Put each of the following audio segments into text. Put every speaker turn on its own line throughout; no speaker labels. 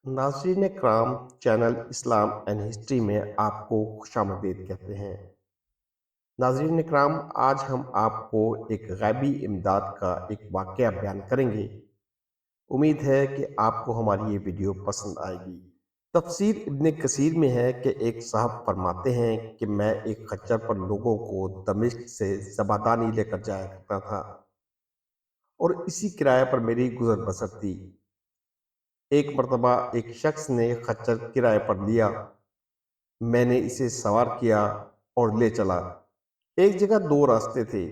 नाज़रीन कराम, channel Islam and history में आपको खुशामदीद कहते हैं। नाज़रीन कराम, आज हम आपको एक गैबी इमदाद का एक वाक़या बयान करेंगे। उम्मीद है कि आपको हमारी ये वीडियो पसंद आएगी। तफसीर इब्न कसीर में है कि एक साहब फरमाते हैं कि मैं एक खच्चर पर लोगों को दमिश्क से ज़बादानी लेकर जाया करता था और इसी किराए पर मेरी गुजर बसर थी। एक मर्तबा एक शख्स ने खच्चर किराए पर लिया। मैंने इसे सवार किया और ले चला। एक जगह दो रास्ते थे।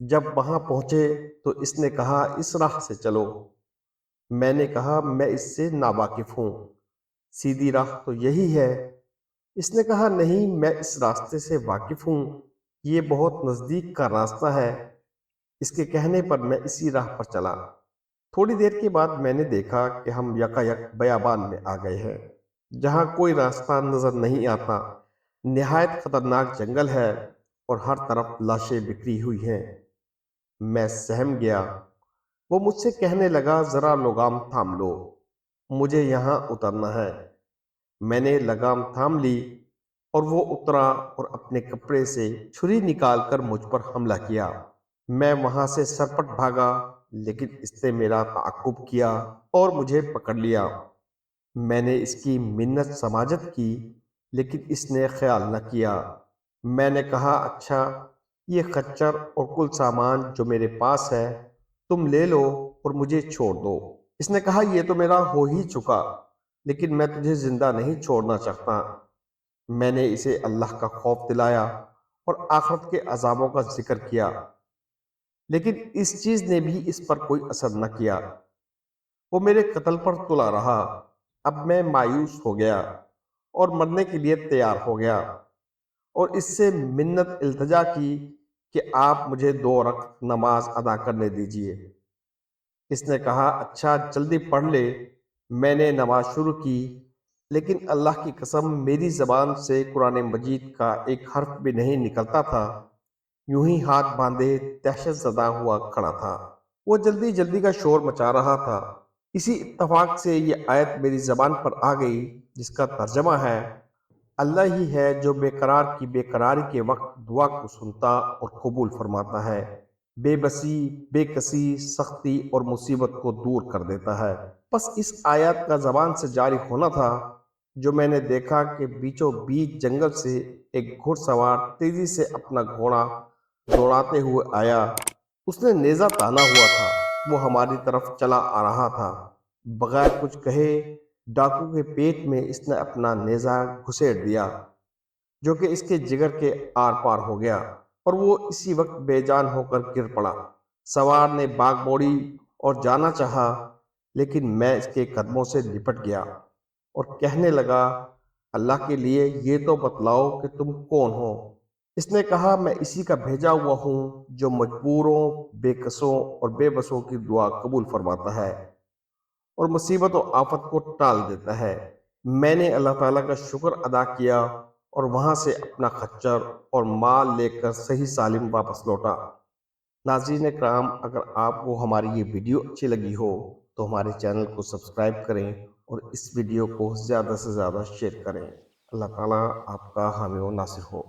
जब वहां पहुंचे तो इसने कहा, इस राह से चलो। मैंने कहा, मैं इससे नावाकिफ हूं, सीधी राह तो यही है। इसने कहा, नहीं, मैं इस रास्ते से वाकिफ हूं, ये बहुत नजदीक का रास्ता है। इसके कहने पर मैं इसी राह पर चला। थोड़ी देर के बाद मैंने देखा कि हम यकायक बयाबान में आ गए हैं, जहां कोई रास्ता नजर नहीं आता। निहायत खतरनाक जंगल है और हर तरफ लाशें बिखरी हुई हैं। मैं सहम गया। वो मुझसे कहने लगा, जरा लगाम थाम लो, मुझे यहाँ उतरना है। मैंने लगाम थाम ली और वो उतरा और अपने कपड़े से छुरी निकालकर मुझ पर हमला किया। मैं वहां से सरपट भागा, लेकिन इसने मेरा ताक़ुब किया और मुझे पकड़ लिया। मैंने इसकी मिन्नत समाजत की, लेकिन इसने ख्याल न किया। मैंने कहा, अच्छा, ये खच्चर और कुल सामान जो मेरे पास है तुम ले लो और मुझे छोड़ दो। इसने कहा, यह तो मेरा हो ही चुका, लेकिन मैं तुझे जिंदा नहीं छोड़ना चाहता। मैंने इसे अल्लाह का खौफ दिलाया और आखिरत के अजाबों का जिक्र किया, लेकिन इस चीज ने भी इस पर कोई असर न किया। वो मेरे कत्ल पर तुला रहा। अब मैं मायूस हो गया और मरने के लिए तैयार हो गया और इससे मिन्नत इल्तजा की कि आप मुझे 2 रकात नमाज अदा करने दीजिए। इसने कहा, अच्छा, जल्दी पढ़ ले। मैंने नमाज शुरू की, लेकिन अल्लाह की कसम, मेरी जबान से कुरान मजीद का एक हर्फ भी नहीं निकलता था। यूं ही हाथ बांधे दहशत ज़दा हुआ खड़ा था। वो जल्दी जल्दी का शोर मचा रहा था। इसी इत्तफाक से ये आयत मेरी जबान पर आ गई, जिसका तर्जमा है, अल्लाह ही है जो बेकरार की बेकरारी के वक्त दुआ को सुनता और कबूल फरमाता है, बेबसी, बेकसी, सख्ती और मुसीबत को दूर कर देता है। बस इस आयत का जबान से जारी होना था, जो मैंने देखा कि बीचों बीच जंगल से एक घुड़सवार तेजी से अपना घोड़ा दौड़ाते हुए आया। उसने नेजा ताना हुआ था। वो हमारी तरफ चला आ रहा था। बगैर कुछ कहे डाकू के पेट में इसने अपना नेजा घुसेड़ दिया, जो कि इसके जिगर के आर पार हो गया और वो इसी वक्त बेजान होकर गिर पड़ा। सवार ने बाग मोड़ी और जाना चाहा, लेकिन मैं इसके कदमों से लिपट गया और कहने लगा, अल्लाह के लिए ये तो बतलाओ कि तुम कौन हो। इसने कहा, मैं इसी का भेजा हुआ हूँ जो मजबूरों, बेकसों और बेबसों की दुआ कबूल फरमाता है और मुसीबत और आफत को टाल देता है। मैंने अल्लाह ताला का शुक्र अदा किया और वहां से अपना खच्चर और माल लेकर सही सालिम वापस लौटा। नाज़रीन कराम, अगर आपको हमारी ये वीडियो अच्छी लगी हो तो हमारे चैनल को सब्सक्राइब करें और इस वीडियो को ज़्यादा से ज़्यादा शेयर करें। अल्लाह ताला आपका हामी व नासिर हो।